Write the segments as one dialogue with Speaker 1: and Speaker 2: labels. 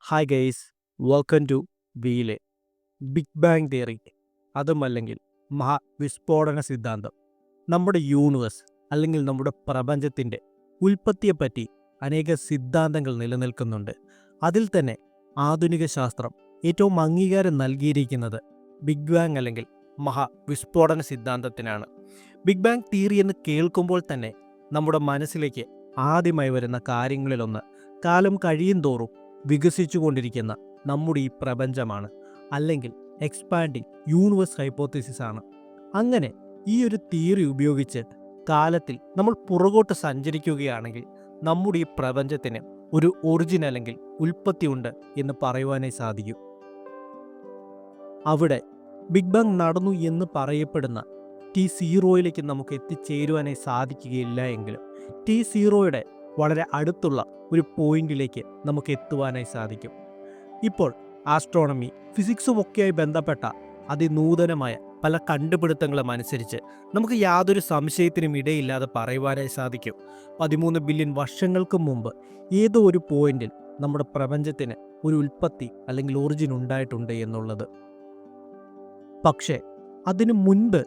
Speaker 1: Hi guys, welcome to വീലെ. Big bang theory, അതുമല്ലെങ്കിൽ മഹാവിസ്ഫോടന സിദ്ധാന്തം. നമ്മുടെ യൂണിവേഴ്സ് അല്ലെങ്കിൽ നമ്മുടെ പ്രപഞ്ചത്തിൻ്റെ ഉൽപ്പത്തിയെപ്പറ്റി അനേക സിദ്ധാന്തങ്ങൾ നിലനിൽക്കുന്നുണ്ട്. അതിൽ തന്നെ ആധുനിക ശാസ്ത്രം ഏറ്റവും അംഗീകാരം നൽകിയിരിക്കുന്നത് ബിഗ് ബാങ് അല്ലെങ്കിൽ മഹാവിസ്ഫോടന സിദ്ധാന്തത്തിനാണ്. ബിഗ് ബാങ് തിയറി എന്ന് കേൾക്കുമ്പോൾ തന്നെ നമ്മുടെ മനസ്സിലേക്ക് ആദ്യമായി വരുന്ന കാര്യങ്ങളിലൊന്ന് കാലം കഴിയും തോറും വികസിച്ചുകൊണ്ടിരിക്കുന്ന നമ്മുടെ ഈ പ്രപഞ്ചമാണ്, അല്ലെങ്കിൽ എക്സ്പാൻഡിങ് യൂണിവേഴ്സ് ഹൈപ്പോത്തസിസ് ആണ്. അങ്ങനെ ഈ ഒരു തിയറി ഉപയോഗിച്ച് കാലത്തിൽ നമ്മൾ പുറകോട്ട് സഞ്ചരിക്കുകയാണെങ്കിൽ നമ്മുടെ ഈ പ്രപഞ്ചത്തിന് ഒരു ഒറിജിൻ അല്ലെങ്കിൽ ഉൽപ്പത്തി ഉണ്ട് എന്ന് പറയുവാനായി സാധിക്കും. അവിടെ ബിഗ് ബാങ് നടന്നു എന്ന് പറയപ്പെടുന്ന T0 നമുക്ക് എത്തിച്ചേരുവാനായി സാധിക്കുകയില്ല എങ്കിലും T0 വളരെ അടുത്തുള്ള ഒരു പോയിന്റിലേക്ക് നമുക്ക് എത്തുവാനായി സാധിക്കും. ഇപ്പോൾ ആസ്ട്രോണമി, ഫിസിക്സും ഒക്കെയായി ബന്ധപ്പെട്ട അതിനൂതനമായ പല കണ്ടുപിടുത്തങ്ങളും അനുസരിച്ച് നമുക്ക് യാതൊരു സംശയത്തിനും ഇടയില്ലാതെ പറയുവാനായി സാധിക്കും 13 ബില്യൺ വർഷങ്ങൾക്ക് മുമ്പ് ഏതോ ഒരു പോയിന്റിൽ നമ്മുടെ പ്രപഞ്ചത്തിന് ഒരു ഉൽപ്പത്തി അല്ലെങ്കിൽ ഒറിജിൻ ഉണ്ടായിട്ടുണ്ട് എന്നുള്ളത്. പക്ഷേ അതിനു മുൻപ്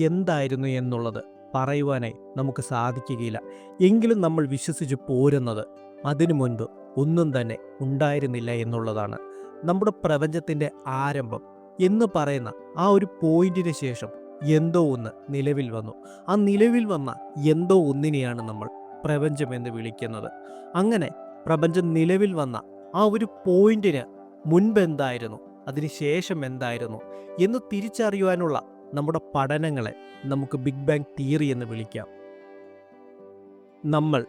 Speaker 1: എന്തായിരുന്നു എന്നുള്ളത് പറയുവാനായി നമുക്ക് സാധിക്കുകയില്ല. എങ്കിലും നമ്മൾ വിശ്വസിച്ച് പോരുന്നത് അതിനു മുൻപ് ഒന്നും തന്നെ ഉണ്ടായിരുന്നില്ല എന്നുള്ളതാണ്. നമ്മുടെ പ്രപഞ്ചത്തിൻ്റെ ആരംഭം എന്ന് പറയുന്ന ആ ഒരു പോയിന്റിന് ശേഷം എന്തോ ഒന്ന് നിലവിൽ വന്നു. ആ നിലവിൽ വന്ന എന്തോ ഒന്നിനെയാണ് നമ്മൾ പ്രപഞ്ചം എന്ന് വിളിക്കുന്നത്. അങ്ങനെ പ്രപഞ്ചം നിലവിൽ വന്ന ആ ഒരു പോയിന്റിന് മുൻപ് എന്തായിരുന്നു, അതിനുശേഷം എന്തായിരുന്നു എന്ന് തിരിച്ചറിയുവാനുള്ള നമ്മുടെ പഠനങ്ങളെ നമുക്ക് ബിഗ് ബാങ് തിയറി എന്ന് വിളിക്കാം. നമ്മൾ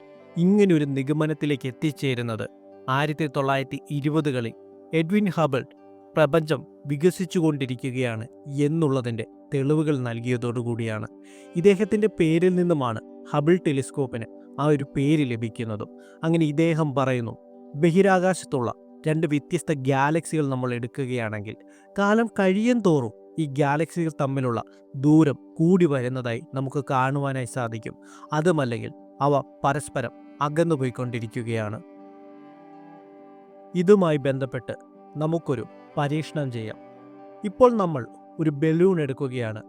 Speaker 1: ഇങ്ങനൊരു നിഗമനത്തിലേക്ക് എത്തിച്ചേരുന്നത് 1920കളിൽ എഡ്വിൻ ഹബിൾ പ്രപഞ്ചം വികസിച്ചുകൊണ്ടിരിക്കുകയാണ് എന്നുള്ളതിൻ്റെ തെളിവുകൾ നൽകിയതോടുകൂടിയാണ്. ഇദ്ദേഹത്തിൻ്റെ പേരിൽ നിന്നുമാണ് ഹബിൾ ടെലിസ്കോപ്പിന് ആ ഒരു പേര് ലഭിക്കുന്നതും. അങ്ങനെ ഇദ്ദേഹം പറയുന്നു, ബഹിരാകാശത്തുള്ള 2 വ്യത്യസ്ത ഗാലക്സികൾ നമ്മൾ എടുക്കുകയാണെങ്കിൽ കാലം കഴിയും തോറും ഈ ഗാലക്സികൾ തമ്മിലുള്ള ദൂരം കൂടി വരുന്നതായി നമുക്ക് കാണുവാനായി സാധിക്കും. അതുമല്ലെങ്കിൽ അവ പരസ്പരം അകന്നു പോയിക്കൊണ്ടിരിക്കുകയാണ്. ഇതുമായി ബന്ധപ്പെട്ട് നമുക്കൊരു പരീക്ഷണം ചെയ്യാം. ഇപ്പോൾ നമ്മൾ ഒരു ബലൂൺ എടുക്കുകയാണ്.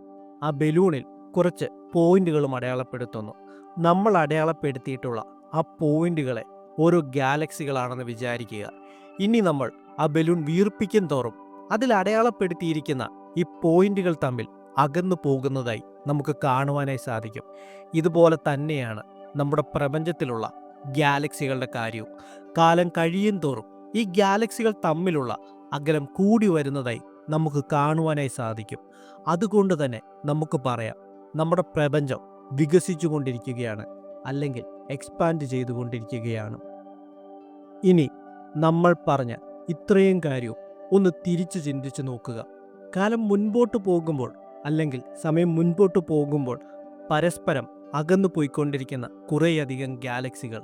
Speaker 1: ആ ബലൂണിൽ കുറച്ച് പോയിന്റുകളും അടയാളപ്പെടുത്തുന്നു. നമ്മൾ അടയാളപ്പെടുത്തിയിട്ടുള്ള ആ പോയിന്റുകളെ ഓരോ ഗാലക്സികളാണെന്ന് വിചാരിക്കുക. ഇനി നമ്മൾ ആ ബലൂൺ വീർപ്പിക്കും തോറും അതിൽ അടയാളപ്പെടുത്തിയിരിക്കുന്ന ഈ പോയിന്റുകൾ തമ്മിൽ അകന്നു പോകുന്നതായി നമുക്ക് കാണുവാനായി സാധിക്കും. ഇതുപോലെ തന്നെയാണ് നമ്മുടെ പ്രപഞ്ചത്തിലുള്ള ഗാലക്സികളുടെ കാര്യവും. കാലം കഴിയും തോറും ഈ ഗാലക്സികൾ തമ്മിലുള്ള അകലം കൂടി വരുന്നതായി നമുക്ക് കാണുവാനായി സാധിക്കും. അതുകൊണ്ട് തന്നെ നമുക്ക് പറയാം, നമ്മുടെ പ്രപഞ്ചം വികസിച്ചു കൊണ്ടിരിക്കുകയാണ്, അല്ലെങ്കിൽ എക്സ്പാൻഡ് ചെയ്തുകൊണ്ടിരിക്കുകയാണ്. ഇനി നമ്മൾ പറഞ്ഞ ഇത്രയും കാര്യവും ഒന്ന് തിരിച്ചു ചിന്തിച്ചു നോക്കുക. കാലം മുൻപോട്ട് പോകുമ്പോൾ, അല്ലെങ്കിൽ സമയം മുൻപോട്ട് പോകുമ്പോൾ പരസ്പരം അകന്നു പോയിക്കൊണ്ടിരിക്കുന്ന കുറേയധികം ഗാലക്സികൾ,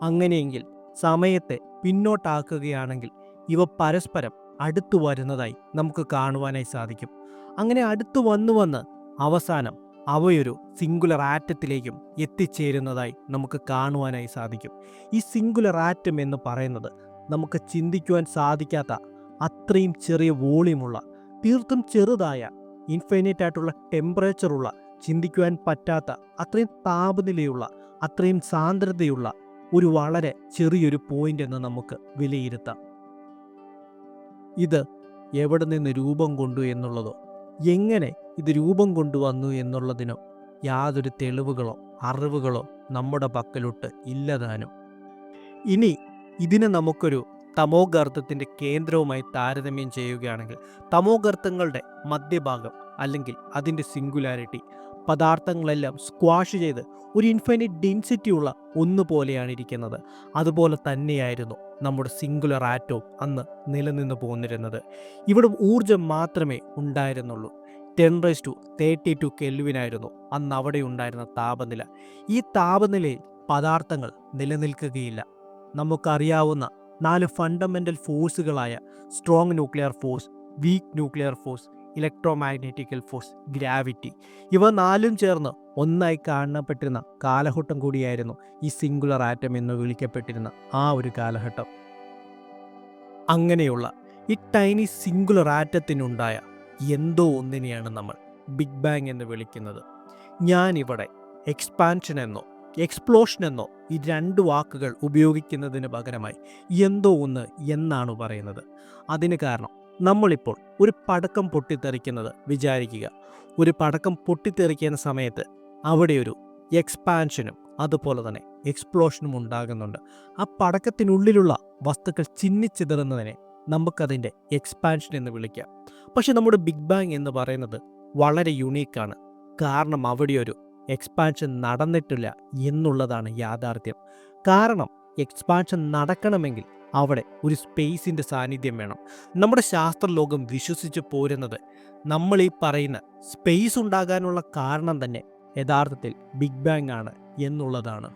Speaker 1: അങ്ങനെയെങ്കിൽ സമയത്തെ പിന്നോട്ടാക്കുകയാണെങ്കിൽ ഇവ പരസ്പരം അടുത്തു വരുന്നതായി നമുക്ക് കാണുവാനായി സാധിക്കും. അങ്ങനെ അടുത്തു വന്ന് അവസാനം അവയൊരു സിംഗുലർ ആറ്റത്തിലേക്കും എത്തിച്ചേരുന്നതായി നമുക്ക് കാണുവാനായി സാധിക്കും. ഈ സിംഗുലർ ആറ്റം എന്ന് പറയുന്നത് നമുക്ക് ചിന്തിക്കുവാൻ സാധിക്കാത്ത അത്രയും ചെറിയ വോളിയമുള്ള, തീർത്തും ചെറുതായ, ഇൻഫൈനൈറ്റ് ആയിട്ടുള്ള ടെമ്പറേച്ചറുള്ള, ചിന്തിക്കുവാൻ പറ്റാത്ത അത്രയും താപനിലയുള്ള, അത്രയും സാന്ദ്രതയുള്ള ഒരു വളരെ ചെറിയൊരു പോയിന്റ് എന്ന് നമുക്ക് വിലയിരുത്താം. ഇത് എവിടെ നിന്ന് രൂപം കൊണ്ടു എന്നുള്ളതോ എങ്ങനെ ഇത് രൂപം കൊണ്ടുവന്നു എന്നുള്ളതിനോ യാതൊരു തെളിവുകളോ അറിവുകളോ നമ്മുടെ പക്കലോട്ട് ഇല്ലതാനും. ഇനി ഇതിനെ നമുക്കൊരു തമോഗർത്തത്തിൻ്റെ കേന്ദ്രവുമായി താരതമ്യം ചെയ്യുകയാണെങ്കിൽ തമോഗർത്തങ്ങളുടെ മധ്യഭാഗം, അല്ലെങ്കിൽ അതിൻ്റെ സിംഗുലാരിറ്റി, പദാർത്ഥങ്ങളെല്ലാം സ്ക്വാഷ് ചെയ്ത് ഒരു ഇൻഫൈനൈറ്റ് ഡെൻസിറ്റി ഉള്ള ഒന്നുപോലെയാണ് ഇരിക്കുന്നത്. അതുപോലെ തന്നെയായിരുന്നു നമ്മുടെ സിംഗുലർ ആറ്റവും അന്ന് നിലനിന്ന് പോന്നിരുന്നത്. ഇവിടെ ഊർജം മാത്രമേ ഉണ്ടായിരുന്നുള്ളൂ. 10⁻32 കെൽവിനായിരുന്നു അന്ന് അവിടെ ഉണ്ടായിരുന്ന താപനില. ഈ താപനിലയിൽ പദാർത്ഥങ്ങൾ നിലനിൽക്കുകയില്ല. നമുക്കറിയാവുന്ന 4 ഫണ്ടമെൻ്റൽ ഫോഴ്സുകളായ strong nuclear force, weak nuclear force, electromagnetical force, gravity, ഇവ 4ഉം ചേർന്ന് ഒന്നായി കാണപ്പെട്ടിരുന്ന കാലഘട്ടം കൂടിയായിരുന്നു ഈ സിംഗുലർ ആറ്റം എന്ന് വിളിക്കപ്പെട്ടിരുന്ന ആ ഒരു കാലഘട്ടം. അങ്ങനെയുള്ള ഈ ടൈനി സിംഗുലർ ആറ്റത്തിനുണ്ടായ എന്തോ ഒന്നിനെയാണ് നമ്മൾ ബിഗ് ബാങ് എന്ന് വിളിക്കുന്നത്. ഞാനിവിടെ എക്സ്പാൻഷൻ എന്നോ എക്സ്പ്ലോഷൻ എന്നോ ഈ രണ്ട് വാക്കുകൾ ഉപയോഗിക്കുന്നതിന് പകരമായി എന്തോ ഒന്ന് എന്നാണ് പറയുന്നത്. അതിന് കാരണം നമ്മളിപ്പോൾ ഒരു പടക്കം പൊട്ടിത്തെറിക്കുന്നത് വിചാരിക്കുക. ഒരു പടക്കം പൊട്ടിത്തെറിക്കുന്ന സമയത്ത് അവിടെ ഒരു എക്സ്പാൻഷനും അതുപോലെ തന്നെ എക്സ്പ്ലോഷനും ഉണ്ടാകുന്നുണ്ട്. ആ പടക്കത്തിനുള്ളിലുള്ള വസ്തുക്കൾ ചിന്നിച്ചിതറുന്നതിനെ നമുക്കതിൻ്റെ എക്സ്പാൻഷൻ എന്ന് വിളിക്കാം. പക്ഷെ നമ്മുടെ ബിഗ് ബാങ് എന്ന് പറയുന്നത് വളരെ യുണീക്കാണ്. കാരണം അവിടെ ഒരു എക്സ്പാൻഷൻ നടന്നിട്ടില്ല എന്നുള്ളതാണ് യാഥാർത്ഥ്യം. കാരണം എക്സ്പാൻഷൻ നടക്കണമെങ്കിൽ അവിടെ ഒരു സ്പേസിൻ്റെ സാന്നിധ്യം വേണം. നമ്മുടെ ശാസ്ത്രലോകം വിശ്വസിച്ച് പോരുന്നത് നമ്മൾ ഈ പറയുന്ന സ്പേസ് ഉണ്ടാകാനുള്ള കാരണം തന്നെ യഥാർത്ഥത്തിൽ ബിഗ് ബാങ് ആണ് എന്നുള്ളതാണ്.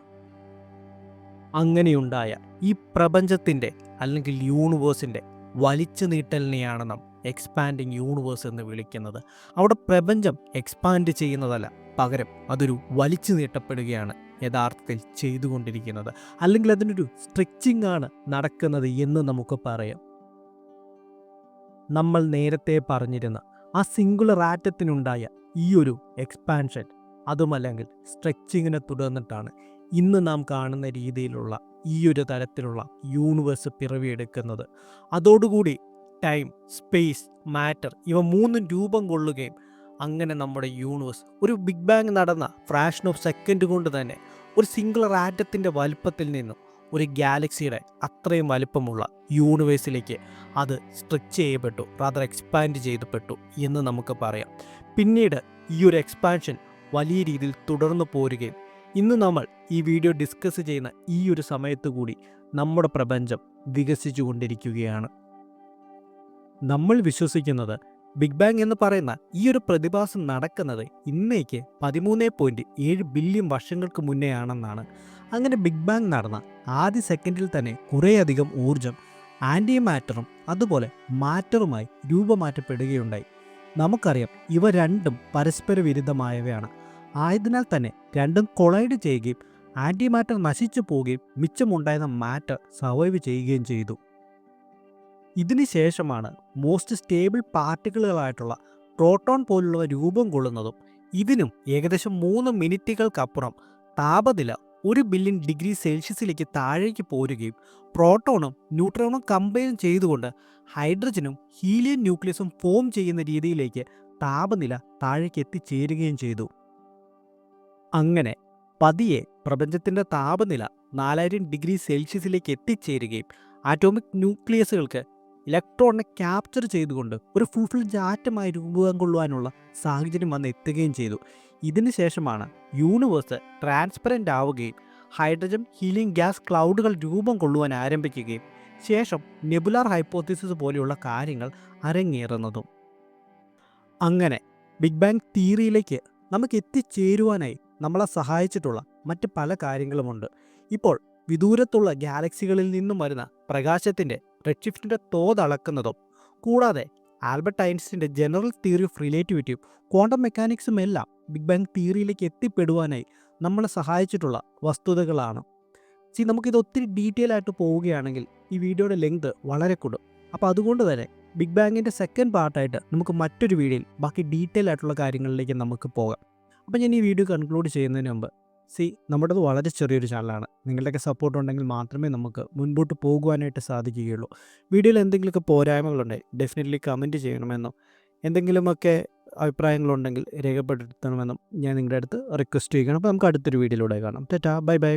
Speaker 1: അങ്ങനെയുണ്ടായ ഈ പ്രപഞ്ചത്തിൻ്റെ അല്ലെങ്കിൽ യൂണിവേഴ്സിൻ്റെ വലിച്ചു നീട്ടലിനെയാണ് നാം എക്സ്പാൻഡിങ് യൂണിവേഴ്സ് എന്ന് വിളിക്കുന്നത്. അവിടെ പ്രപഞ്ചം എക്സ്പാൻഡ് ചെയ്യുന്നതല്ല, പകരം അതൊരു വലിച്ചു നീട്ടപ്പെടുകയാണ് യഥാർത്ഥത്തിൽ ചെയ്തുകൊണ്ടിരിക്കുന്നത്. അല്ലെങ്കിൽ അതിനൊരു സ്ട്രെച്ചിങ് ആണ് നടക്കുന്നത് എന്ന് നമുക്ക് പറയാം. നമ്മൾ നേരത്തെ പറഞ്ഞിരുന്ന ആ സിംഗുലർ ആറ്റത്തിനുണ്ടായ ഈ ഒരു എക്സ്പാൻഷൻ അതുമല്ലെങ്കിൽ സ്ട്രെച്ചിങ്ങിനെ തുടർന്നിട്ടാണ് ഇന്ന് നാം കാണുന്ന രീതിയിലുള്ള ഈ ഒരു തരത്തിലുള്ള യൂണിവേഴ്സ് പിറവിയെടുക്കുന്നത്. അതോടുകൂടി ടൈം, സ്പേസ്, മാറ്റർ ഇവ മൂന്നും രൂപം കൊള്ളുകയും അങ്ങനെ നമ്മുടെ യൂണിവേഴ്സ് ഒരു ബിഗ് ബാങ് നടന്ന ഫ്രാക്ഷൻ ഓഫ് സെക്കൻഡ് കൊണ്ട് തന്നെ ഒരു സിംഗുലർ ആറ്റത്തിൻ്റെ വലുപ്പത്തിൽ നിന്നും ഒരു ഗാലക്സിയുടെ അത്രയും വലുപ്പമുള്ള യൂണിവേഴ്സിലേക്ക് അത് സ്ട്രെച്ച് ചെയ്യപ്പെട്ടു, റാദർ എക്സ്പാൻഡ് ചെയ്യപ്പെട്ടു എന്ന് നമുക്ക് പറയാം. പിന്നീട് ഈ ഒരു എക്സ്പാൻഷൻ വലിയ രീതിയിൽ തുടർന്നു പോരുകയും ഇന്ന് നമ്മൾ ഈ വീഡിയോ ഡിസ്കസ് ചെയ്യുന്ന ഈ ഒരു സമയത്ത് കൂടി നമ്മുടെ പ്രപഞ്ചം വികസിച്ചു കൊണ്ടിരിക്കുകയാണ്. നമ്മൾ വിശ്വസിക്കുന്നത് ബിഗ് ബാങ് എന്ന് പറയുന്ന ഈ ഒരു പ്രതിഭാസം നടക്കുന്നത് ഇന്നേക്ക് 13.7 ബില്യൺ വർഷങ്ങൾക്ക് മുന്നേ ആണെന്നാണ്. അങ്ങനെ ബിഗ് ബാങ് നടന്ന ആദ്യ സെക്കൻഡിൽ തന്നെ കുറേയധികം ഊർജം ആൻറ്റി മാറ്ററും അതുപോലെ മാറ്ററുമായി രൂപമാറ്റപ്പെടുകയുണ്ടായി. നമുക്കറിയാം ഇവ രണ്ടും പരസ്പര വിരുദ്ധമായവയാണ്. ആയതിനാൽ തന്നെ രണ്ടും കൊളൈഡ് ചെയ്യുകയും ആൻറ്റി മാറ്റർ നശിച്ചു പോവുകയും മിച്ചമുണ്ടായിരുന്ന മാറ്റർ സർവൈവ് ചെയ്യുകയും ചെയ്തു. ഇതിന് ശേഷമാണ് മോസ്റ്റ് സ്റ്റേബിൾ പാർട്ടിക്കിളുകളായിട്ടുള്ള പ്രോട്ടോൺ പോലുള്ളവ രൂപം കൊള്ളുന്നതും ഇതിനും ഏകദേശം 3 മിനിറ്റുകൾക്കപ്പുറം താപനില 1 ബില്യൺ ഡിഗ്രി സെൽഷ്യസിലേക്ക് താഴേക്ക് പോരുകയും പ്രോട്ടോണും ന്യൂട്രോണും കമ്പൈൻ ചെയ്തുകൊണ്ട് ഹൈഡ്രജനും ഹീലിയം ന്യൂക്ലിയസും ഫോം ചെയ്യുന്ന രീതിയിലേക്ക് താപനില താഴേക്ക് എത്തിച്ചേരുകയും ചെയ്തു. അങ്ങനെ പതിയെ പ്രപഞ്ചത്തിൻ്റെ താപനില 4000 ഡിഗ്രി സെൽഷ്യസിലേക്ക് എത്തിച്ചേരുകയും ആറ്റോമിക് ന്യൂക്ലിയസുകൾക്ക് ഇലക്ട്രോണിനെ ക്യാപ്ചർ ചെയ്തുകൊണ്ട് ഒരു ഫുൾഫിൽഡ് ആറ്റമായി രൂപം കൊള്ളുവാനുള്ള സാഹചര്യം വന്ന് എത്തുകയും ചെയ്തു. ഇതിന് ശേഷമാണ് യൂണിവേഴ്സ് ട്രാൻസ്പെറൻ്റ് ആവുകയും ഹൈഡ്രജൻ ഹീലിയം ഗ്യാസ് ക്ലൗഡുകൾ രൂപം കൊള്ളുവാൻ ആരംഭിക്കുകയും ശേഷം നെബുലാർ ഹൈപ്പോത്തിസിസ് പോലെയുള്ള കാര്യങ്ങൾ അരങ്ങേറുന്നതും. അങ്ങനെ ബിഗ് ബാങ് തിയറിയിലേക്ക് നമുക്ക് എത്തിച്ചേരുവാനായി നമ്മളെ സഹായിച്ചിട്ടുള്ള മറ്റ് പല കാര്യങ്ങളുമുണ്ട്. ഇപ്പോൾ വിദൂരത്തുള്ള ഗാലക്സികളിൽ നിന്നും വരുന്ന പ്രകാശത്തിൻ്റെ റെഡ്ഷിഫ്റ്റിൻ്റെ തോത് അളക്കുന്നതും കൂടാതെ ആൽബർട്ട് ഐൻസ്റ്റീൻ്റെ ജനറൽ തിയറി ഓഫ് റിലേറ്റിവിറ്റിയും ക്വാണ്ടം മെക്കാനിക്സും എല്ലാം ബിഗ് ബാങ് തിയറിയിലേക്ക് എത്തിപ്പെടുവാനായി നമ്മളെ സഹായിച്ചിട്ടുള്ള വസ്തുതകളാണ്. നമുക്കിത് ഒത്തിരി ഡീറ്റെയിൽ ആയിട്ട് പോവുകയാണെങ്കിൽ ഈ വീഡിയോയുടെ ലെങ്ത് വളരെ കൂടും. അപ്പോൾ അതുകൊണ്ട് തന്നെ ബിഗ് ബാങ്ങിൻ്റെ സെക്കൻഡ് പാർട്ടായിട്ട് നമുക്ക് മറ്റൊരു വീഡിയോയിൽ ബാക്കി ഡീറ്റെയിൽ ആയിട്ടുള്ള കാര്യങ്ങളിലേക്ക് നമുക്ക് പോകാം. അപ്പോൾ ഞാൻ ഈ വീഡിയോ കൺക്ലൂഡ് ചെയ്യുന്നതിന് മുമ്പ് നമ്മുടേത് വളരെ ചെറിയൊരു ചാനലാണ്. നിങ്ങളുടെയൊക്കെ സപ്പോർട്ട് ഉണ്ടെങ്കിൽ മാത്രമേ നമുക്ക് മുൻപോട്ട് പോകുവാനായിട്ട് സാധിക്കുകയുള്ളൂ. വീഡിയോയിൽ എന്തെങ്കിലുമൊക്കെ പോരായ്മകളുണ്ടെങ്കിൽ ഡെഫിനറ്റ്ലി കമൻറ്റ് ചെയ്യണമെന്നും എന്തെങ്കിലുമൊക്കെ അഭിപ്രായങ്ങളുണ്ടെങ്കിൽ രേഖപ്പെടുത്തണമെന്നും ഞാൻ നിങ്ങളുടെ അടുത്ത് റിക്വസ്റ്റ് ചെയ്യുകയാണ്. അപ്പോൾ നമുക്ക് അടുത്തൊരു വീഡിയോയിലൂടെ കാണാം. Tata, bye bye.